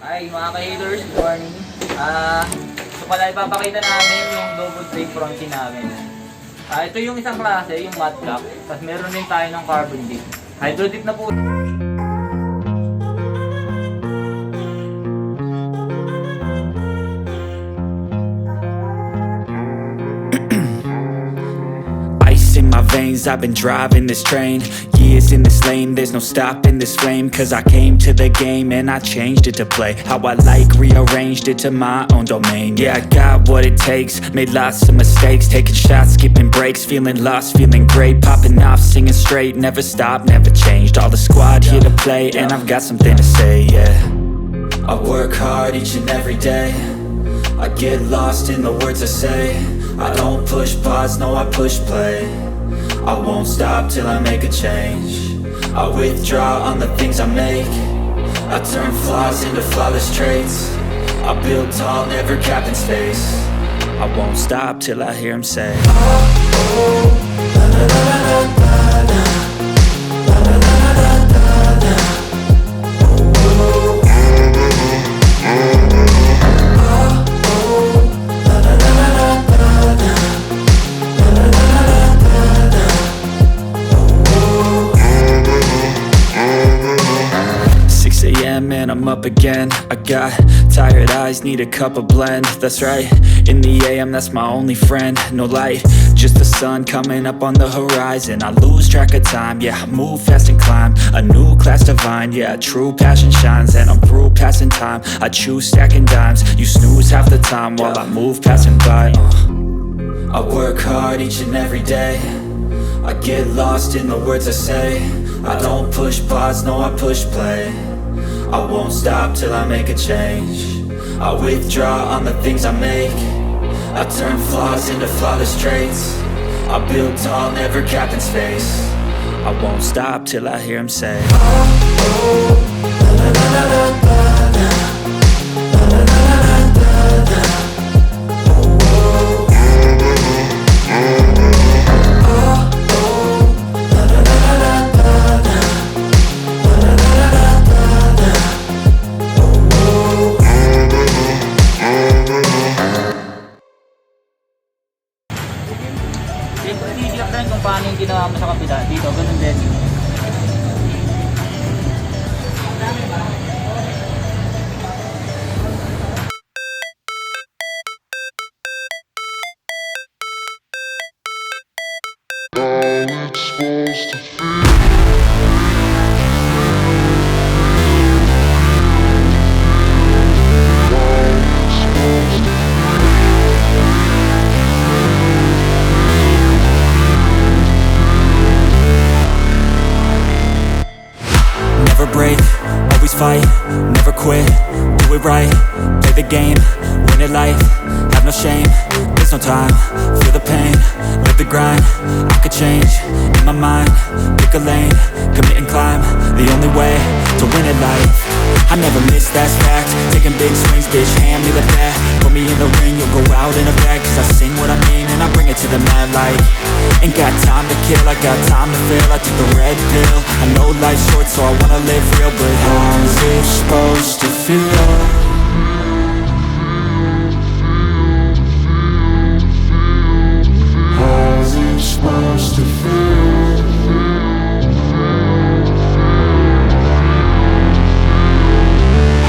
Hi mga ka-haters, good morning. So pala ipapakita namin yung double plate fronting namin. Ito yung isang klase, yung matte black. Tapos meron din tayo ng carbon dip. Hydro dip na po. In my veins, I've been driving this train. Years in this lane, there's no stopping this flame. Cause I came to the game and I changed it to play how I like, rearranged it to my own domain. Yeah, I got what it takes, made lots of mistakes, taking shots, skipping breaks, feeling lost, feeling great, popping off, singing straight, never stopped, never changed. All the squad here to play and I've got something to say, yeah. I work hard each and every day, I get lost in the words I say. I don't push pause, no I push play. I won't stop till I make a change. I withdraw on the things I make. I turn flaws into flawless traits. I build tall, never capped in space. I won't stop till I hear him say, oh, oh, la, la, la, la, la, la. And I'm up again. I got tired eyes, need a cup of blend. That's right, in the AM, that's my only friend. No light, just the sun coming up on the horizon. I lose track of time, yeah, I move fast and climb a new class divine, yeah, true passion shines. And I'm through passing time, I choose stacking dimes. You snooze half the time while I move passing by. I work hard each and every day, I get lost in the words I say. I don't push pause, no I push play. I won't stop till I make a change. I withdraw on the things I make. I turn flaws into flawless traits. I build tall, never capped in space. I won't stop till I hear him say, oh, oh, la, la, la, la, la, la. La, la, la, la, la, la, la. Videographer rin kung paano yung ginawa mo sa kapila. Dito, ganun din. Break, always fight, never quit, do it right, play the game, win it life, have no shame, there's no time, feel the pain, live the grind, I could change, in my mind, pick a lane, commit and climb, the only way to win it life. I never miss, that's fact, taking big swings, bitch, hand me the bat, put me in the ring, you'll go out in a bag, cause I sing what I mean and I bring it to the mad light. Ain't got time to kill, I got time to feel, I took the red pill, I know life's short so I wanna live real, but how's it supposed to feel? How's it supposed to feel?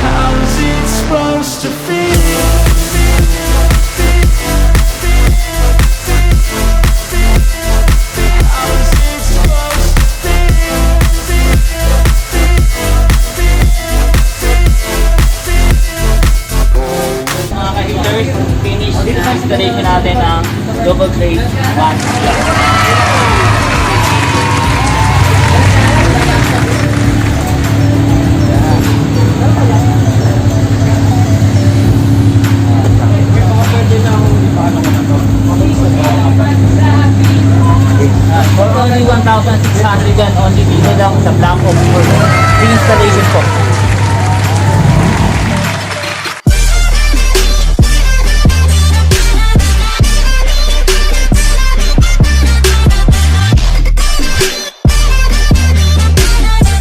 How's it supposed to feel? Finish installation natin ng double plate matte black. For only 1,600 yan, only dito lang sa Black Opsworx installation po.